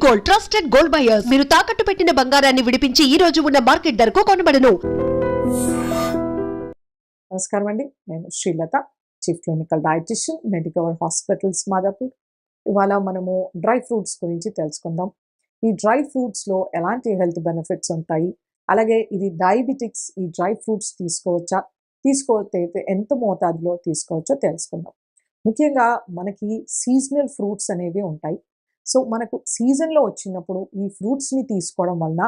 Gold trusted gold buyers మీరు తాకట్టు పెట్టిన బంగారాన్ని విడిపించి ఈ రోజు ఉన్న మార్కెట్ ధరకు కొనబడను. నమస్కారం అండి, నేను Srilatha, chief clinical dietitian, Medicover hospitals Madhapur. ఇవాళ మనము డ్రై ఫ్రూట్స్ గురించి తెలుసుకుందాం. ఈ డ్రై ఫ్రూట్స్లో ఎలాంటి హెల్త్ బెనిఫిట్స్ ఉంటాయి, అలాగే ఇది డయాబెటిక్స్ ఈ డ్రై ఫ్రూట్స్ తీసుకోవచ్చా, తీసుకోతే ఎంత మోతాదులో తీసుకోవచ్చో తెలుసుకుందాం. ముఖ్యంగా మనకి సీజనల్ ఫ్రూట్స్ అనేవి ఉంటాయి. సో మనకు సీజన్లో వచ్చినప్పుడు ఈ ఫ్రూట్స్ని తీసుకోవడం వలన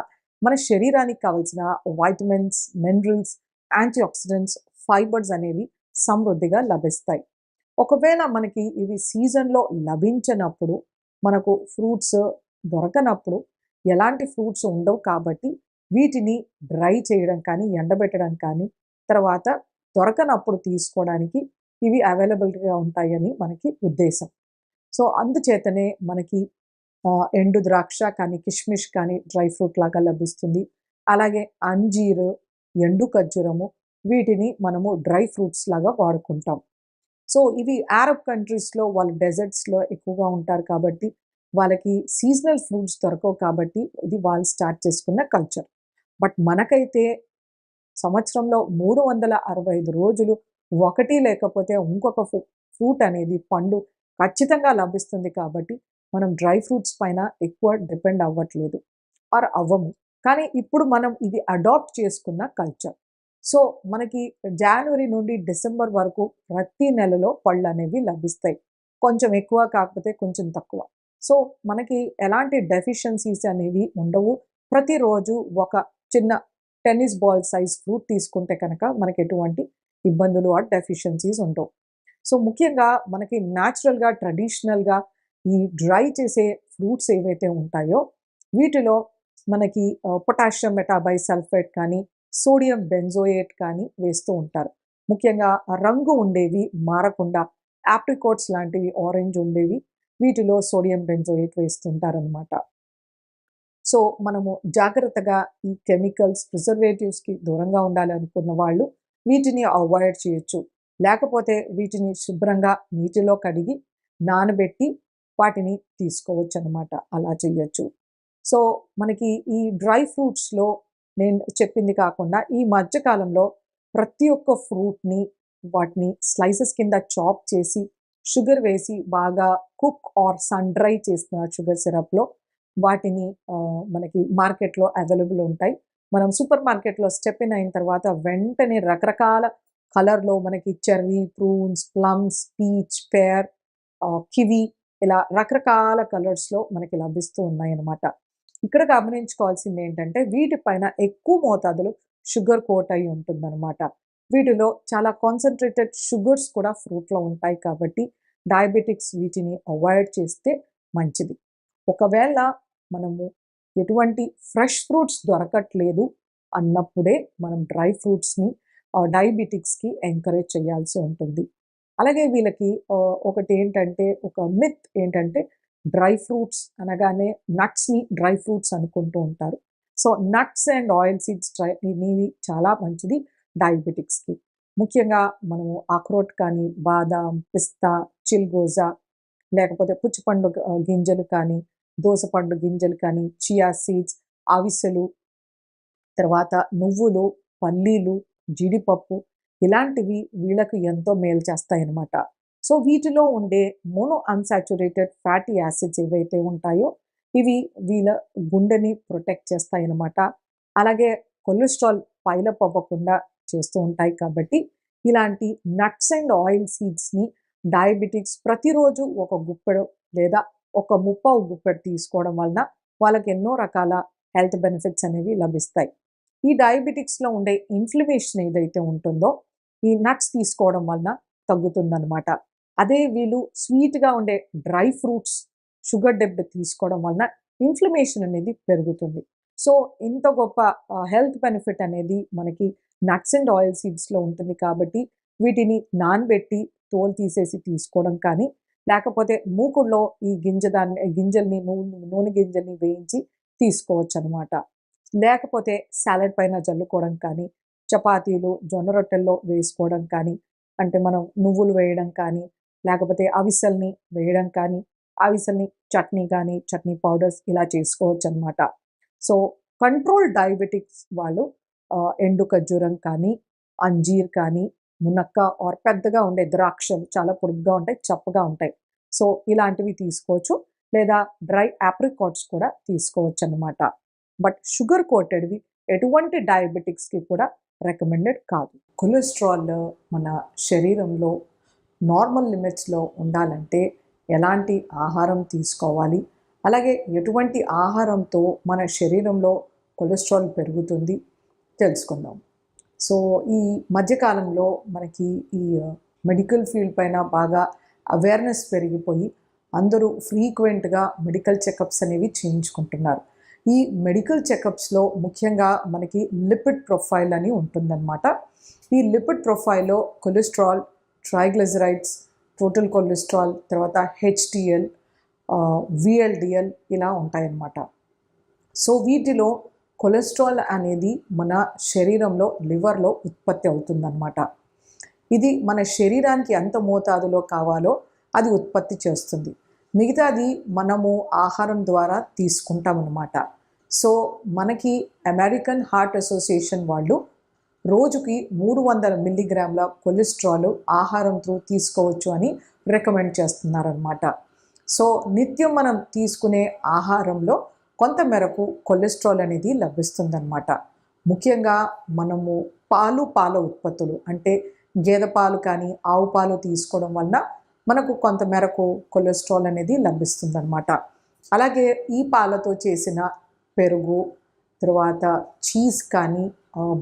మన శరీరానికి కావాల్సిన vitamins, minerals, antioxidants, fibres అనేవి సమృద్ధిగా లభిస్తాయి. ఒకవేళ మనకి ఇవి సీజన్లో లభించినప్పుడు, మనకు ఫ్రూట్స్ దొరకనప్పుడు ఎలాంటి ఫ్రూట్స్ ఉండవు కాబట్టి వీటిని డ్రై చేయడం కానీ, ఎండబెట్టడం కానీ, తర్వాత దొరకనప్పుడు తీసుకోవడానికి ఇవి అవైలబిలిటీగా ఉంటాయని మనకి ఉద్దేశం. సో అందుచేతనే మనకి ఎండు ద్రాక్ష కానీ, కిష్మిష్ కానీ డ్రై ఫ్రూట్ లాగా లభిస్తుంది. అలాగే అంజీరు, ఎండు ఖర్జూరము, వీటిని మనము డ్రై ఫ్రూట్స్ లాగా వాడుకుంటాం. సో ఇవి అరబ్ కంట్రీస్లో వాళ్ళు డెజర్ట్స్లో ఎక్కువగా ఉంటారు కాబట్టి వాళ్ళకి సీజనల్ ఫ్రూట్స్ దొరకవు కాబట్టి ఇది వాళ్ళు స్టార్ట్ చేసుకున్న కల్చర్. బట్ మనకైతే సంవత్సరంలో 365 రోజులు ఒకటి లేకపోతే ఇంకొక ఫ్రూట్ అనేది, పండు ఖచ్చితంగా లభిస్తుంది కాబట్టి మనం డ్రై ఫ్రూట్స్ పైన ఎక్కువ డిపెండ్ అవ్వట్లేదు ఆర్ అవ్వము. కానీ ఇప్పుడు మనం ఇది అడాప్ట్ చేసుకున్న కల్చర్. సో మనకి జనవరి నుండి డిసెంబర్ వరకు ప్రతి నెలలో పళ్ళు అనేవి లభిస్తాయి. కొంచెం ఎక్కువ కాకపోతే కొంచెం తక్కువ. సో మనకి ఎలాంటి డెఫిషియన్సీస్ అనేవి ఉండవు. ప్రతిరోజు ఒక చిన్న టెన్నిస్ బాల్ సైజ్ ఫ్రూట్ తీసుకుంటే కనుక మనకి ఎటువంటి ఇబ్బందులు ఆర్ డెఫిషియన్సీస్ ఉండవు. సో ముఖ్యంగా మనకి న్యాచురల్గా, ట్రెడిషనల్గా ఈ డ్రై చేసే ఫ్రూట్స్ ఏవైతే ఉంటాయో వీటిలో మనకి పొటాషియం మెటాబైసల్ఫేట్ కానీ, సోడియం బెంజోయేట్ కానీ వేస్తూ ఉంటారు. ముఖ్యంగా రంగు ఉండేవి మారకుండా ఆప్రికాట్స్ లాంటివి, ఆరెంజ్ ఉండేవి, వీటిలో సోడియం బెంజోయేట్ వేస్తుంటారనమాట. సో మనము జాగ్రత్తగా ఈ కెమికల్స్, ప్రిజర్వేటివ్స్కి దూరంగా ఉండాలి అనుకున్న వాళ్ళు వీటిని అవాయిడ్ చేయొచ్చు. లేకపోతే వీటిని శుభ్రంగా నీటిలో కడిగి నానబెట్టి వాటిని తీసుకోవచ్చు అనమాట. అలా చేయొచ్చు. సో మనకి ఈ డ్రై ఫ్రూట్స్లో నేను చెప్పింది కాకుండా ఈ మధ్యకాలంలో ప్రతి ఒక్క ఫ్రూట్ని వాటిని స్లైసెస్ కింద చాప్ చేసి షుగర్ వేసి బాగా కుక్ ఆర్ సన్ డ్రై చేస్తున్నారు షుగర్ సిరప్లో. వాటిని మనకి మార్కెట్లో అవైలబుల్ ఉంటాయి. మనం సూపర్ మార్కెట్లో స్టెప్ ఇన్ అయిన తర్వాత వెంటనే రకరకాల కలర్లో మనకి చెర్రీ, ప్రూన్స్, ప్లమ్స్, పీచ్, పేర్, కివి, ఇలా రకరకాల కలర్స్లో మనకి లభిస్తూ ఉన్నాయన్నమాట. ఇక్కడ గమనించుకోవాల్సింది ఏంటంటే వీటిపైన ఎక్కువ మోతాదులో షుగర్ కోట్ అయి ఉంటుందన్నమాట. వీటిలో చాలా కాన్సన్ట్రేటెడ్ షుగర్స్ కూడా ఫ్రూట్లో ఉంటాయి కాబట్టి డయాబెటిక్స్ వీటిని అవాయిడ్ చేస్తే మంచిది. ఒకవేళ మనము ఎటువంటి ఫ్రెష్ ఫ్రూట్స్ దొరకట్లేదు అన్నప్పుడే మనం డ్రై ఫ్రూట్స్ని డయాబెటిక్స్కి ఎంకరేజ్ చేయాల్సి ఉంటుంది. అలాగే వీళ్ళకి ఒకటి ఏంటంటే, ఒక మిత్ ఏంటంటే డ్రై ఫ్రూట్స్ అనగానే నట్స్ని డ్రై ఫ్రూట్స్ అనుకుంటూ ఉంటారు. So nuts and oil seeds ఇవి చాలా మంచిది డయాబెటిక్స్కి. ముఖ్యంగా మనము అక్రోట్ కానీ, బాదాం, పిస్తా, చిల్గోజా, లేకపోతే పుచ్చిపండు గింజలు కానీ, దోసపండు గింజలు కానీ, చియా సీడ్స్, అవిసెలు, తర్వాత నువ్వులు, పల్లీలు, జీడిపప్పు, ఇలాంటివి వీళ్ళకు ఎంతో మేలు చేస్తాయన్నమాట. సో వీటిలో ఉండే మోనో అన్సాచురేటెడ్ ఫ్యాటీ యాసిడ్స్ ఏవైతే ఉంటాయో ఇవి వీళ్ళ గుండెని ప్రొటెక్ట్ చేస్తాయన్నమాట. అలాగే కొలెస్ట్రాల్ పైలప్ అవ్వకుండా చేస్తూ ఉంటాయి కాబట్టి ఇలాంటి నట్స్ అండ్ ఆయిల్ సీడ్స్ని డయాబెటిక్స్ ప్రతిరోజు ఒక గుప్పెడు లేదా ఒక ముప్పావు గుప్పెడు తీసుకోవడం వలన వాళ్ళకి ఎన్నో రకాల హెల్త్ బెనిఫిట్స్ అనేవి లభిస్తాయి. ఈ డయాబెటిక్స్లో ఉండే ఇన్ఫ్లమేషన్ ఏదైతే ఉంటుందో ఈ నట్స్ తీసుకోవడం వలన తగ్గుతుందన్నమాట. అదే వీళ్ళు స్వీట్గా ఉండే డ్రై ఫ్రూట్స్, షుగర్ డెబ్డ్ తీసుకోవడం వలన ఇన్ఫ్లమేషన్ అనేది పెరుగుతుంది. సో ఇంత గొప్ప హెల్త్ బెనిఫిట్ అనేది మనకి నట్స్ అండ్ ఆయిల్ సీడ్స్లో ఉంటుంది కాబట్టి వీటిని నానబెట్టి తోలు తీసేసి తీసుకోవడం కానీ, లేకపోతే మూకుడులో ఈ గింజల్ని నూనె గింజల్ని వేయించి తీసుకోవచ్చు అనమాట. లేకపోతే సాలెడ్ పైన జల్లుకోవడం కానీ, చపాతీలు, జొన్న రొట్టెల్లో వేసుకోవడం కానీ, అంటే మనం నువ్వులు వేయడం కానీ, లేకపోతే అవిసెల్ని వేయడం కానీ, అవిసెని చట్నీ కానీ చట్నీ పౌడర్స్ ఇలా చేసుకోవచ్చు అనమాట. సో కంట్రోల్ డయాబెటిక్స్ వాళ్ళు ఎండు ఖర్జూరం కానీ అంజీర్ కానీ మునక్క ఆర్ పెద్దగా ఉండే ద్రాక్షలు చాలా పొడుగ్గా ఉంటాయి, చప్పగా ఉంటాయి. సో ఇలాంటివి తీసుకోవచ్చు, లేదా డ్రై ఆప్రికాట్స్ కూడా తీసుకోవచ్చు అనమాట. బట్ షుగర్ కోటెడ్వి ఎటువంటి డయాబెటిక్స్కి కూడా రికమెండెడ్ కాదు. కొలెస్ట్రాల్ మన శరీరంలో నార్మల్ లిమిట్స్లో ఉండాలంటే ఎలాంటి ఆహారం తీసుకోవాలి, అలాగే ఎటువంటి ఆహారంతో మన శరీరంలో కొలెస్ట్రాల్ పెరుగుతుంది తెలుసుకుందాం. సో ఈ మధ్యకాలంలో మనకి ఈ మెడికల్ ఫీల్డ్ పైన బాగా అవేర్నెస్ పెరిగిపోయి అందరూ ఫ్రీక్వెంట్గా మెడికల్ చెకప్స్ అనేవి చేయించుకుంటున్నారు. ఈ మెడికల్ చెకప్స్లో ముఖ్యంగా మనకి లిపిడ్ ప్రొఫైల్ అని ఉంటుందన్నమాట. ఈ లిపిడ్ ప్రొఫైల్లో కొలెస్ట్రాల్, ట్రైగ్లిజరైడ్స్, టోటల్ కొలెస్ట్రాల్, తర్వాత హెచ్డిఎల్, విఎల్డిఎల్ ఇలా ఉంటాయన్నమాట. సో వీటిలో కొలెస్ట్రాల్ అనేది మన శరీరంలో లివర్లో ఉత్పత్తి అవుతుందన్నమాట. ఇది మన శరీరానికి ఎంత మోతాదులో కావాలో అది ఉత్పత్తి చేస్తుంది, మిగతాది మనము ఆహారం ద్వారా తీసుకుంటామన్నమాట. సో మనకి అమెరికన్ హార్ట్ అసోసియేషన్ వాళ్ళు రోజుకి 300 మిల్లీగ్రాముల కొలెస్ట్రాల్ ఆహారం త్రూ తీసుకోవచ్చు అని రికమెండ్ చేస్తున్నారన్నమాట. సో నిత్యం మనం తీసుకునే ఆహారంలో కొంత మేరకు కొలెస్ట్రాల్ అనేది లభిస్తుందన్నమాట. ముఖ్యంగా మనము పాల ఉత్పత్తులు అంటే గేదె పాలు కానీ ఆవు పాలు తీసుకోవడం వలన మనకు కొంత మేరకు కొలెస్ట్రాల్ అనేది లభిస్తుందన్నమాట. అలాగే ఈ పాలతో చేసిన పెరుగు, తర్వాత చీజ్ కానీ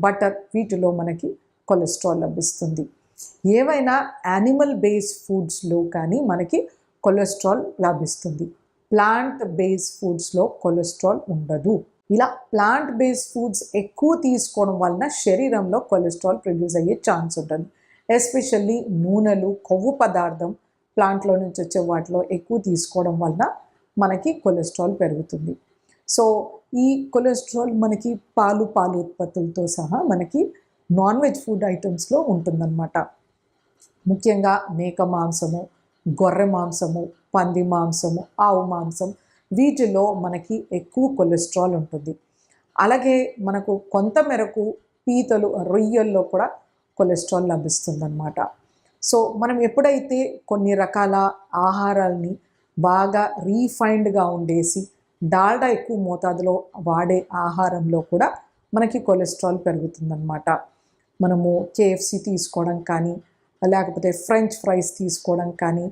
బటర్, వీటిలో మనకి కొలెస్ట్రాల్ లభిస్తుంది. ఏవైనా యానిమల్ బేస్డ్ ఫుడ్స్లో కానీ మనకి కొలెస్ట్రాల్ లభిస్తుంది. ప్లాంట్ బేస్డ్ ఫుడ్స్లో కొలెస్ట్రాల్ ఉండదు. ఇలా ప్లాంట్ బేస్డ్ ఫుడ్స్ ఎక్కువ తీసుకోవడం వలన శరీరంలో కొలెస్ట్రాల్ ప్రొడ్యూస్ అయ్యే ఛాన్స్ ఉంటుంది. ఎస్పెషల్లీ నూనెలు, కొవ్వు పదార్థం ప్లాంట్లో నుంచి వచ్చే వాటిలో ఎక్కువ తీసుకోవడం వలన మనకి కొలెస్ట్రాల్ పెరుగుతుంది. సో ఈ కొలెస్ట్రాల్ మనకి పాలు ఉత్పత్తులతో సహా మనకి నాన్ వెజ్ ఫుడ్ ఐటమ్స్లో ఉంటుందన్నమాట. ముఖ్యంగా మేక మాంసము, గొర్రె మాంసము, పంది మాంసము, ఆవు మాంసం, వీటిలో మనకి ఎక్కువ కొలెస్ట్రాల్ ఉంటుంది. అలాగే మనకు కొంత మేరకు పీతలు, రొయ్యల్లో కూడా కొలెస్ట్రాల్ లభిస్తుందన్నమాట. సో మనం ఎప్పుడైతే కొన్ని రకాల ఆహారాలని బాగా రీఫైన్డ్గా ఉండేసి డాల్డా ఎక్కువ మోతాదులో వాడే ఆహారంలో కూడా మనకి కొలెస్ట్రాల్ పెరుగుతుందన్నమాట. మనము కేఎఫ్సి తీసుకోవడం కానీ, లేకపోతే ఫ్రెంచ్ ఫ్రైస్ తీసుకోవడం కానీ,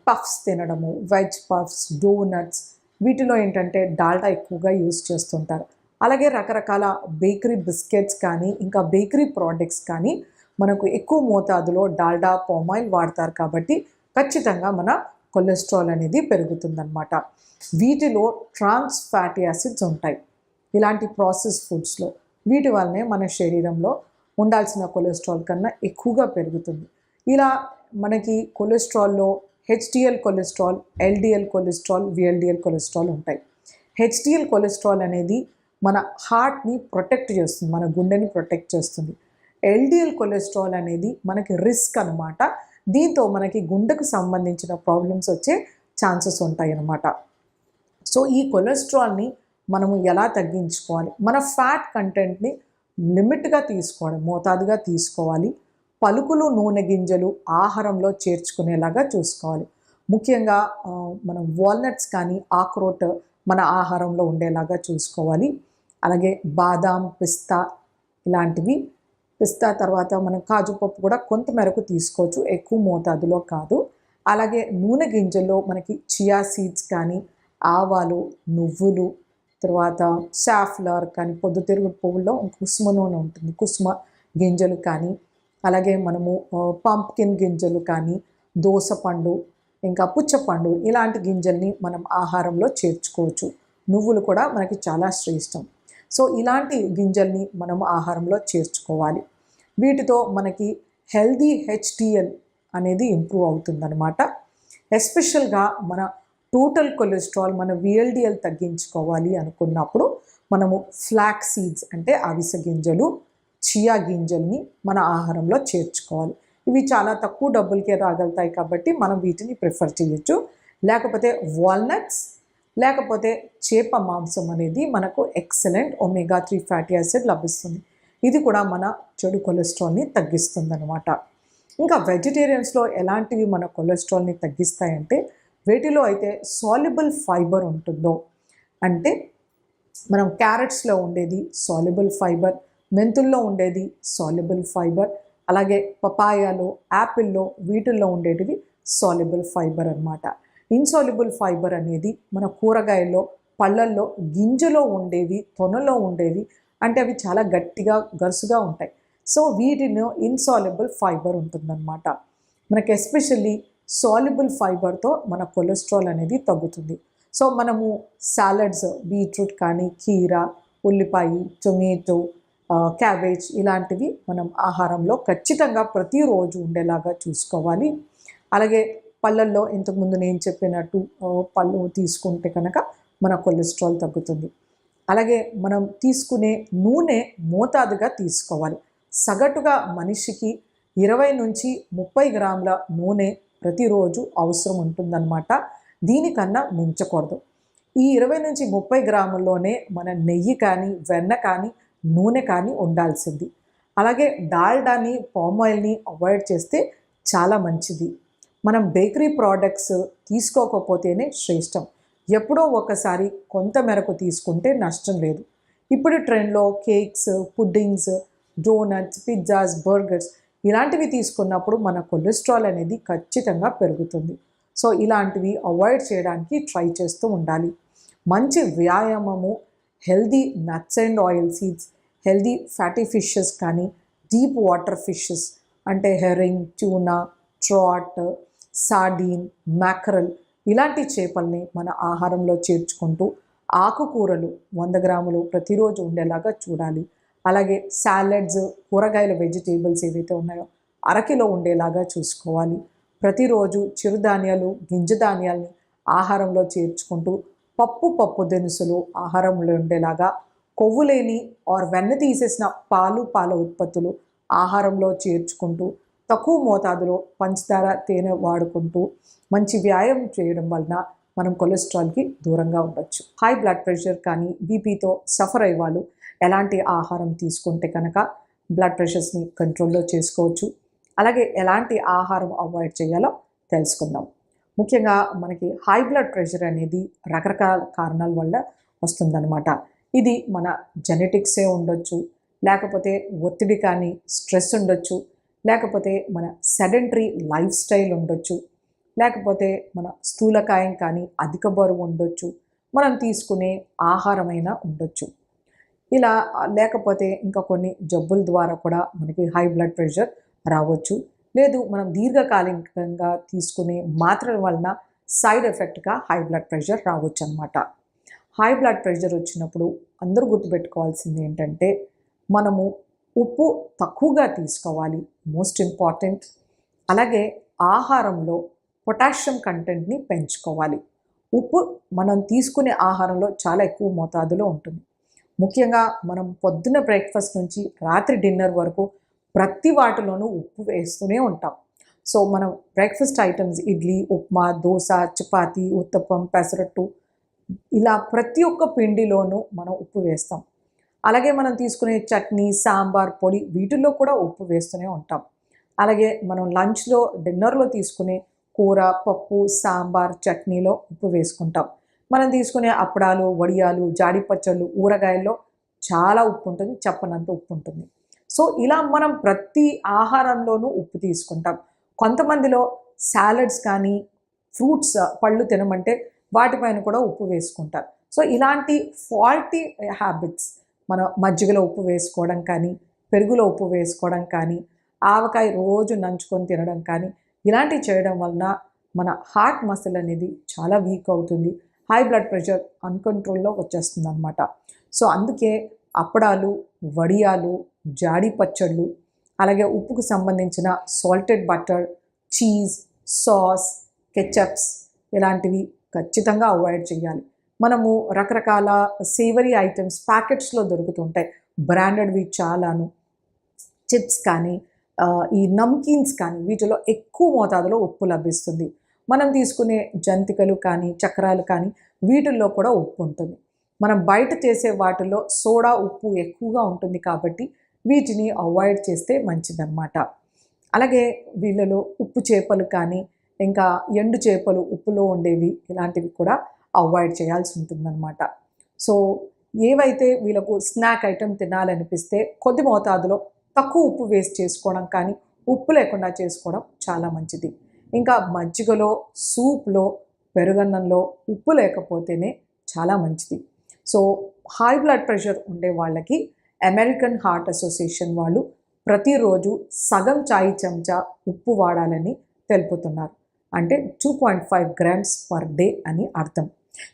పఫ్స్ తినడము, వెజ్ పఫ్స్, డోనట్స్, వీటిలో ఏంటంటే డాల్డా ఎక్కువగా యూజ్ చేస్తుంటారు. అలాగే రకరకాల బేకరీ బిస్కెట్స్ కానీ ఇంకా బేకరీ ప్రోడక్ట్స్ కానీ మనకు ఎక్కువ మోతాదులో డాల్డా, పామాయిల్ వాడతారు కాబట్టి ఖచ్చితంగా మన కొలెస్ట్రాల్ అనేది పెరుగుతుందన్నమాట. వీటిలో ట్రాన్స్ ఫ్యాటీ యాసిడ్స్ ఉంటాయి ఇలాంటి ప్రాసెస్ ఫుడ్స్లో. వీటి వల్లనే మన శరీరంలో ఉండాల్సిన కొలెస్ట్రాల్ కన్నా ఎక్కువగా పెరుగుతుంది. ఇలా మనకి కొలెస్ట్రాల్లో HDL cholesterol, LDL cholesterol, VLDL cholesterol ఉంటాయి. హెచ్డిఎల్ కొలెస్ట్రాల్ అనేది మన హార్ట్ని ప్రొటెక్ట్ చేస్తుంది, మన గుండెని ప్రొటెక్ట్ చేస్తుంది. ఎల్డిఎల్ కొలెస్ట్రాల్ అనేది మనకి రిస్క్ అనమాట. దీంతో మనకి గుండెకు సంబంధించిన ప్రాబ్లమ్స్ వచ్చే ఛాన్సెస్ ఉంటాయి అన్నమాట. సో ఈ కొలెస్ట్రాల్ని మనము ఎలా తగ్గించుకోవాలి? మన ఫ్యాట్ కంటెంట్ని లిమిట్గా తీసుకోవడం, మోతాదుగా తీసుకోవాలి. పలుకులు, నూనె గింజలు ఆహారంలో చేర్చుకునేలాగా చూసుకోవాలి. ముఖ్యంగా మనం వాల్నట్స్ కానీ ఆక్రోట్ మన ఆహారంలో ఉండేలాగా చూసుకోవాలి. అలాగే బాదాం, పిస్తా ఇలాంటివి, పిస్తా తర్వాత మనం కాజు పప్పు కూడా కొంత మేరకు తీసుకోవచ్చు, ఎక్కువ మోతాదులో కాదు. అలాగే నూనె గింజల్లో మనకి చియా సీడ్స్ కానీ, ఆవాలు, నువ్వులు, తర్వాత సాఫ్లవర్ కానీ, పొద్దుతిరుగుడు పువ్వుల్లో కుసుమ నూనె ఉంటుంది, కుసుమ గింజలు కానీ, అలాగే మనము పంప్కిన్ గింజలు కానీ, దోసపండు, ఇంకా పుచ్చపండు ఇలాంటి గింజల్ని మనం ఆహారంలో చేర్చుకోవచ్చు. నువ్వులు కూడా మనకి చాలా శ్రేష్టం. సో ఇలాంటి గింజల్ని మనము ఆహారంలో చేర్చుకోవాలి. వీటితో మనకి హెల్దీ హెచ్డిఎల్ అనేది ఇంప్రూవ్ అవుతుందన్నమాట. ఎస్పెషల్గా మన టోటల్ కొలెస్ట్రాల్, మన విఎల్డిఎల్ తగ్గించుకోవాలి అనుకున్నప్పుడు మనము ఫ్లాక్ సీడ్స్ అంటే అవిసె గింజలు, చియా గింజల్ని మన ఆహారంలో చేర్చుకోవాలి. ఇవి చాలా తక్కువ డబ్బులకే రాగలుగుతాయి కాబట్టి మనం వీటిని ప్రిఫర్ చేయొచ్చు. లేకపోతే వాల్నట్స్, లేకపోతే చేప మాంసం అనేది మనకు ఎక్సలెంట్ omega-3 ఫ్యాటీ యాసిడ్ లభిస్తుంది. ఇది కూడా మన చెడు కొలెస్ట్రాల్ని తగ్గిస్తుంది అనమాట. ఇంకా వెజిటేరియన్స్లో ఎలాంటివి మన కొలెస్ట్రాల్ని తగ్గిస్తాయంటే, వేటిలో అయితే సాల్యుబుల్ ఫైబర్ ఉంటుందో, అంటే మనం క్యారెట్స్లో ఉండేది సాల్యుబుల్ ఫైబర్, మెంతుల్లో ఉండేది సాల్యుబుల్ ఫైబర్, అలాగే పపాయాలో, యాపిల్లో, వీటిల్లో ఉండేటివి సాల్యుబుల్ ఫైబర్ అన్నమాట. ఇన్సాల్యుబుల్ ఫైబర్ అనేది మన కూరగాయల్లో, పళ్ళల్లో, గింజలో ఉండేవి, తొనలో ఉండేవి, అంటే అవి చాలా గట్టిగా గరుసుగా ఉంటాయి. సో వీటిలో ఇన్సాల్యుబుల్ ఫైబర్ ఉంటుందన్నమాట. మనకి ఎస్పెషల్లీ సాల్యుబుల్ ఫైబర్తో మన కొలెస్ట్రాల్ అనేది తగ్గుతుంది. సో మనము సాలడ్స్, బీట్రూట్ కానీ, కీర, ఉల్లిపాయ, టొమాటో, క్యాబేజ్ ఇలాంటివి మనం ఆహారంలో ఖచ్చితంగా ప్రతిరోజు ఉండేలాగా చూసుకోవాలి. అలాగే పళ్ళల్లో ఇంతకుముందు నేను చెప్పినట్టు పళ్ళు తీసుకుంటే కనుక మన కొలెస్ట్రాల్ తగ్గుతుంది. అలాగే మనం తీసుకునే నూనె మోతాదుగా తీసుకోవాలి. సగటుగా మనిషికి 20 నుంచి 30 గ్రాముల నూనె ప్రతిరోజు అవసరం ఉంటుందన్నమాట. దీనికన్నా మించకూడదు. ఈ 20 నుంచి 30 గ్రాముల్లోనే మన నెయ్యి కానీ, వెన్న కానీ, నూనె కానీ ఉండాల్సింది. అలాగే డాల్డాని, పామ్ ఆయిల్ని అవాయిడ్ చేస్తే చాలా మంచిది. మనం బేకరీ ప్రోడక్ట్స్ తీసుకోకపోతేనే శ్రేష్టం. ఎప్పుడో ఒకసారి కొంత మేరకు తీసుకుంటే నష్టం లేదు. ఇప్పుడు ట్రెండ్లో cakes, puddings, donuts, pizzas, burgers ఇలాంటివి తీసుకున్నప్పుడు మన కొలెస్ట్రాల్ అనేది ఖచ్చితంగా పెరుగుతుంది. సో ఇలాంటివి అవాయిడ్ చేయడానికి ట్రై చేస్తూ ఉండాలి. మంచి వ్యాయామము, healthy nuts and oil seeds, healthy fatty fishes కానీ, డీప్ వాటర్ ఫిషెస్ అంటే herring, tuna, trout, sardine, mackerel ఇలాంటి చేపల్ని మన ఆహారంలో చేర్చుకుంటూ ఆకుకూరలు 100 గ్రాములు ప్రతిరోజు ఉండేలాగా చూడాలి. అలాగే సాలడ్స్, కూరగాయల వెజిటేబుల్స్ ఏవైతే ఉన్నాయో అరకిలో ఉండేలాగా చూసుకోవాలి. ప్రతిరోజు చిరుధాన్యాలు, గింజ ధాన్యాల్ని ఆహారంలో చేర్చుకుంటూ పప్పు దినుసులు ఆహారంలో ఉండేలాగా, కొవ్వు లేని వెన్న తీసేసిన పాల ఉత్పత్తులు ఆహారంలో చేర్చుకుంటూ, తక్కువ మోతాదులో పంచదార, తేనె వాడుకుంటూ మంచి వ్యాయామం చేయడం వలన మనం కొలెస్ట్రాల్కి దూరంగా ఉండొచ్చు. హై బ్లడ్ ప్రెషర్ కానీ, బీపీతో సఫర్ అయ్యే వాళ్ళు ఎలాంటి ఆహారం తీసుకుంటే కనుక బ్లడ్ ప్రెషర్స్ని కంట్రోల్లో చేసుకోవచ్చు. అలాగే ఎలాంటి ఆహారం అవాయిడ్ చేయాలో తెలుసుకుందాం. ముఖ్యంగా మనకి హై బ్లడ్ ప్రెషర్ అనేది రకరకాల కారణాల వల్ల వస్తుందన్నమాట. ఇది మన జెనెటిక్సే ఉండొచ్చు, లేకపోతే ఒత్తిడి కానీ, స్ట్రెస్ ఉండొచ్చు, లేకపోతే మన సెడెంటరీ లైఫ్ స్టైల్ ఉండొచ్చు, లేకపోతే మన స్థూలకాయం కానీ, అధిక బరువు ఉండొచ్చు, మనం తీసుకునే ఆహారమైనా ఉండొచ్చు. ఇలా లేకపోతే ఇంకా కొన్ని జబ్బుల ద్వారా కూడా మనకి హై బ్లడ్ ప్రెషర్ రావచ్చు. లేదు మనం దీర్ఘకాలికంగా తీసుకునే మాత్రల వలన సైడ్ ఎఫెక్ట్గా హై బ్లడ్ ప్రెషర్ రావచ్చు అన్నమాట. హై బ్లడ్ ప్రెషర్ వచ్చినప్పుడు అందరూ గుర్తుపెట్టుకోవాల్సింది ఏంటంటే, మనము ఉప్పు తక్కువగా తీసుకోవాలి, మోస్ట్ ఇంపార్టెంట్. అలాగే ఆహారంలో పొటాషియం కంటెంట్ని పెంచుకోవాలి. ఉప్పు మనం తీసుకునే ఆహారంలో చాలా ఎక్కువ మోతాదులో ఉంటుంది. ముఖ్యంగా మనం పొద్దున్న బ్రేక్ఫాస్ట్ నుంచి రాత్రి డిన్నర్ వరకు ప్రతి వాటిలోనూ ఉప్పు వేస్తూనే ఉంటాం. సో మనం బ్రేక్ఫాస్ట్ ఐటమ్స్ ఇడ్లీ, ఉప్మా, దోశ, చపాతీ, ఉత్తప్పం, పెసరట్టు ఇలా ప్రతి ఒక్క పిండిలోనూ మనం ఉప్పు వేస్తాం. అలాగే మనం తీసుకునే చట్నీ, సాంబార్ పొడి వీటిల్లో కూడా ఉప్పు వేస్తూనే ఉంటాం. అలాగే మనం లంచ్లో, డిన్నర్లో తీసుకునే కూర, పప్పు, సాంబార్, చట్నీలో ఉప్పు వేసుకుంటాం. మనం తీసుకునే అప్పడాలు, వడియాలు, జాడి పచ్చళ్ళు, ఊరగాయల్లో చాలా ఉప్పు ఉంటుంది, చెప్పనంత ఉప్పు ఉంటుంది. సో ఇలా మనం ప్రతి ఆహారంలోనూ ఉప్పు తీసుకుంటాం. కొంతమందిలో సాలడ్స్ కానీ, ఫ్రూట్స్, పళ్ళు తినమంటే వాటిపైన కూడా ఉప్పు వేసుకుంటారు. సో ఇలాంటి ఫాల్టీ హ్యాబిట్స్, మన మజ్జిగలో ఉప్పు వేసుకోవడం కానీ, పెరుగులో ఉప్పు వేసుకోవడం కానీ, ఆవకాయ రోజు నంచుకొని తినడం కానీ, ఇలాంటివి చేయడం వలన మన హార్ట్ మసిల్ అనేది చాలా వీక్ అవుతుంది. హై బ్లడ్ ప్రెషర్ అన్కంట్రోల్లో వచ్చేస్తుంది అనమాట. సో అందుకే అప్పడాలు, వడియాలు, జాడి పచ్చళ్ళు, అలాగే ఉప్పుకు సంబంధించిన salted butter, cheese, sauce, ketchups ఇలాంటివి ఖచ్చితంగా అవాయిడ్ చేయాలి. మనము రకరకాల సేవరీ ఐటమ్స్ ప్యాకెట్స్లో దొరుకుతుంటాయి, బ్రాండెడ్వి చాలాను. చిప్స్ కానీ, ఈ నమ్కీన్స్ కానీ వీటిలో ఎక్కువ మోతాదులో ఉప్పు లభిస్తుంది. మనం తీసుకునే జంతికలు కానీ చక్రాలు కానీ వీటిల్లో కూడా ఉప్పు ఉంటుంది. మనం బయట చేసే వాటిల్లో సోడా ఉప్పు ఎక్కువగా ఉంటుంది కాబట్టి వీటిని అవాయిడ్ చేస్తే మంచిదన్నమాట. అలాగే వీళ్ళలో ఉప్పు చేపలు కానీ ఇంకా ఎండు చేపలు ఉప్పులో ఉండేవి ఇలాంటివి కూడా అవాయిడ్ చేయాల్సి ఉంటుందన్నమాట. సో ఏవైతే వీళ్ళకు స్నాక్ ఐటెం తినాలనిపిస్తే కొద్ది మోతాదులో తక్కువ ఉప్పు వేస్ట్ చేసుకోవడం కానీ ఉప్పు లేకుండా చేసుకోవడం చాలా మంచిది. ఇంకా మజ్జిగలో, సూప్లో, పెరుగన్నంలో ఉప్పు లేకపోతేనే చాలా మంచిది. సో హై బ్లడ్ ప్రెషర్ ఉండే వాళ్ళకి అమెరికన్ హార్ట్ అసోసియేషన్ వాళ్ళు ప్రతిరోజు సగం చాయ్ చెంచా ఉప్పు వాడాలని తెలుపుతున్నారు. అంటే 2.5 grams పర్ డే అని అర్థం.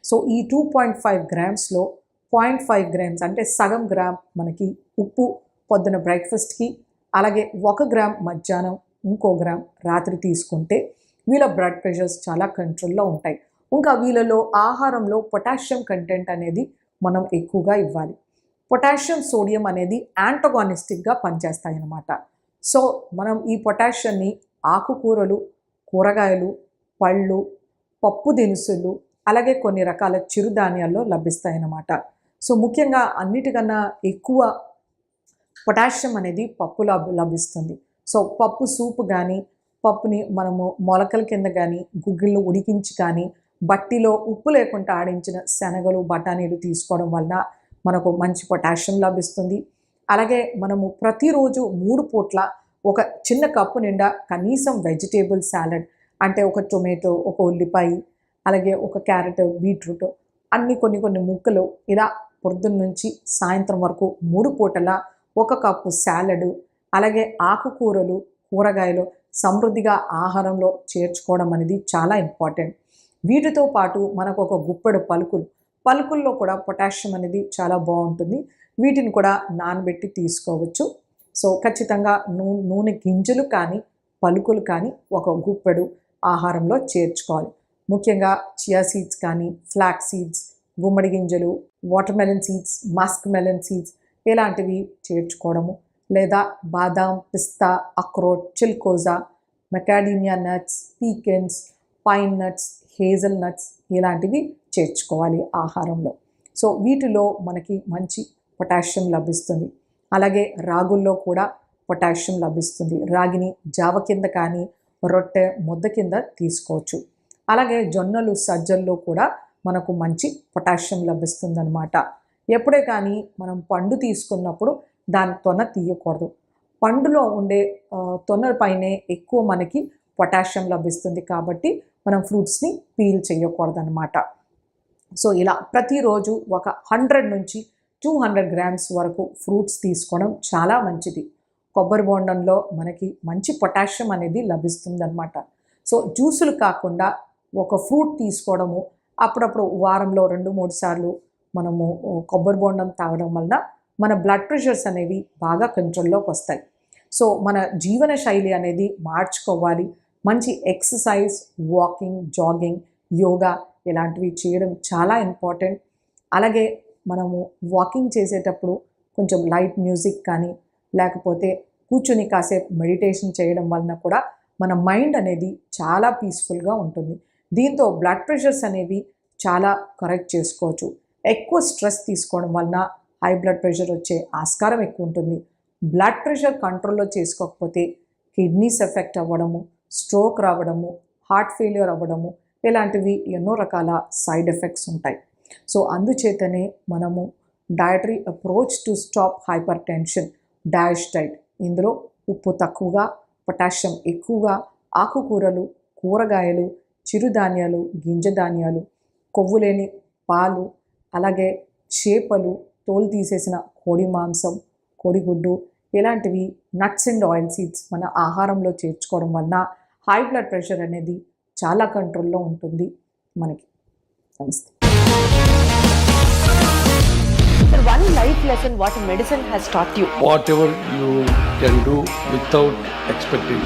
సో ఈ 2.5 గ్రామ్స్లో 0.5 grams అంటే సగం గ్రామ్ మనకి ఉప్పు పొద్దున బ్రేక్ఫాస్ట్కి, అలాగే 1 గ్రామ్ మధ్యాహ్నం, ఇంకో గ్రామ్ రాత్రి తీసుకుంటే వీళ్ళ బ్లడ్ ప్రెషర్స్ చాలా కంట్రోల్లో ఉంటాయి. ఇంకా వీళ్ళలో ఆహారంలో పొటాషియం కంటెంట్ అనేది మనం ఎక్కువగా ఇవ్వాలి. పొటాషియం, సోడియం అనేది యాంటగానిస్టిక్గా పనిచేస్తాయి అన్నమాట. సో మనం ఈ పొటాషియంని ఆకుకూరలు, కూరగాయలు, పళ్ళు, పప్పు దినుసులు, అలాగే కొన్ని రకాల చిరుధాన్యాల్లో లభిస్తాయన్నమాట. సో ముఖ్యంగా అన్నిటికన్నా ఎక్కువ పొటాషియం అనేది పప్పులో లభిస్తుంది. సో పప్పు సూప్ కానీ, పప్పుని మనము మొలకల కింద కానీ, గుగ్గిళ్ళు ఉడికించి కానీ, బట్టిలో ఉప్పు లేకుండా ఆడించిన శనగలు, బఠానీలు తీసుకోవడం వలన మనకు మంచి పొటాషియం లభిస్తుంది. అలాగే మనము ప్రతిరోజు 3 పూట్ల ఒక చిన్న కప్పు నిండా కనీసం వెజిటేబుల్ సాలడ్ అంటే ఒక టొమాటో, ఒక ఉల్లిపాయ, అలాగే ఒక క్యారెట్, బీట్రూట్ అన్ని కొన్ని ముక్కలు ఇలా పొద్దున్న నుంచి సాయంత్రం వరకు 3 పూటల ఒక కప్పు సాలడ్, అలాగే ఆకుకూరలు, కూరగాయలు సమృద్ధిగా ఆహారంలో చేర్చుకోవడం అనేది చాలా ఇంపార్టెంట్. వీటితో పాటు మనకు ఒక గుప్పెడు పలుకుల్లో కూడా పొటాషియం అనేది చాలా బాగుంటుంది. వీటిని కూడా నానబెట్టి తీసుకోవచ్చు. సో ఖచ్చితంగా నూనె గింజలు కానీ పలుకులు కానీ ఒక గుప్పెడు ఆహారంలో చేర్చుకోవాలి. ముఖ్యంగా చియా సీడ్స్ కానీ, ఫ్లాక్స్ సీడ్స్, గుమ్మడి గింజలు, watermelon seeds, muskmelon seeds ఇలాంటివి చేర్చుకోవడము, లేదా బాదాం, పిస్తా, అక్రోట్, చిల్కోజా, macadamia nuts, pecans, pine nuts, hazelnuts ఇలాంటివి చేర్చుకోవాలి ఆహారంలో. సో వీటిలో మనకి మంచి పొటాషియం లభిస్తుంది. అలాగే రాగుల్లో కూడా పొటాషియం లభిస్తుంది. రాగిని జావ కింద కానీ, రొట్టె ముద్ద కింద తీసుకోవచ్చు. అలాగే జొన్నలు, సజ్జల్లో కూడా మనకు మంచి పొటాషియం లభిస్తుందన్నమాట. ఎప్పుడే కానీ మనం పండు తీసుకున్నప్పుడు దాని తొన తీయకూడదు. పండులో ఉండే తొన పైనే ఎక్కువ మనకి పొటాషియం లభిస్తుంది కాబట్టి మనం ఫ్రూట్స్ని పీల్ చేయకూడదు అనమాట. సో ఇలా ప్రతిరోజు ఒక 100 నుంచి 200 grams వరకు ఫ్రూట్స్ తీసుకోవడం చాలా మంచిది. కొబ్బరి బోండంలో మనకి మంచి పొటాషియం అనేది లభిస్తుంది అనమాట. సో జ్యూసులు కాకుండా ఒక ఫ్రూట్ తీసుకోవడము, అప్పుడప్పుడు వారంలో 2-3 సార్లు మనము కొబ్బరి బోండం తాగడం వలన మన బ్లడ్ ప్రెషర్స్ అనేవి బాగా కంట్రోల్లోకి వస్తాయి. సో మన జీవన శైలి అనేది మార్చుకోవాలి. మంచి ఎక్సర్సైజ్, వాకింగ్, జాగింగ్, యోగా ఇలాంటివి చేయడం చాలా ఇంపార్టెంట్. అలాగే మనము వాకింగ్ చేసేటప్పుడు కొంచెం లైట్ మ్యూజిక్ కానీ, లేకపోతే కూర్చొని కాసేపు మెడిటేషన్ చేయడం వలన కూడా మన మైండ్ అనేది చాలా పీస్ఫుల్గా ఉంటుంది. దీంతో బ్లడ్ ప్రెషర్స్ అనేవి చాలా కరెక్ట్ చేసుకోవచ్చు. ఎక్కువ స్ట్రెస్ తీసుకోవడం వలన హై బ్లడ్ ప్రెషర్ వచ్చే ఆస్కారం ఎక్కువ ఉంటుంది. బ్లడ్ ప్రెషర్ కంట్రోల్లో చేసుకోకపోతే కిడ్నీస్ ఎఫెక్ట్ అవ్వడము, స్ట్రోక్ రావడము, హార్ట్ ఫెయిల్యూర్ అవ్వడము ఇలాంటివి ఎన్నో రకాల సైడ్ ఎఫెక్ట్స్ ఉంటాయి. సో అందుచేతనే మనము dietary approach to stop hyper tension, dash diet, ఇందులో ఉప్పు తక్కువగా, పొటాషియం ఎక్కువగా, ఆకుకూరలు, కూరగాయలు, చిరుధాన్యాలు, గింజధాన్యాలు, కొవ్వు లేని పాలు, అలాగే చేపలు, తోలు తీసేసిన కోడి మాంసం, కోడిగుడ్డు ఇలాంటివి నట్స్ అండ్ ఆయిల్ సీడ్స్ మన ఆహారంలో చేర్చుకోవడం వలన హై బ్లడ్ ప్రెషర్ అనేది చాలా కంట్రోల్లో ఉంటుంది మనకి. నమస్తే. Sir, one life lesson what medicine has taught you. Whatever you can do without expecting.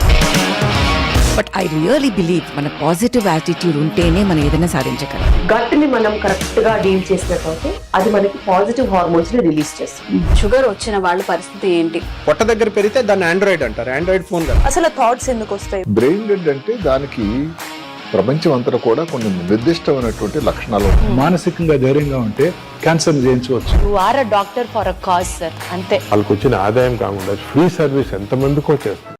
But I really believe మన పాజిటివ్ యాటిట్యూడ్ ఉంటేనే మనం ఏదైనా సాధించగలం. గట్ని మనం కరెక్ట్గా డీల్ చేసినట్లయితే అది మనకి పాజిటివ్ హార్మోన్స్ ని రిలీజ్ చేస్తుంది. షుగర్ వచ్చిన వాళ్ళ పరిస్థితి ఏంటి? పొట్ట దగ్గర పెరిగితే దాన్ని ఆండ్రాయిడ్ అంటారు, ఆండ్రాయిడ్ ఫోన్ కదా. అసలు థాట్స్ ఎందుకు వస్తాయి? బ్రెయిన్ డెడ్ అంటే దానికి ప్రపంచం అంతా కూడా కొన్ని నిర్దిష్టమైనటువంటి లక్షణాలు ఉన్నాయి. మానసికంగా ధైర్యంగా ఉంటే క్యాన్సర్ జయించవచ్చు. You are a doctor for a cause sir, అంతే. వాళ్ళకి వచ్చిన ఆదాయం కాకుండా ఫ్రీ సర్వీస్ ఎంతమందికో చేస్తారు.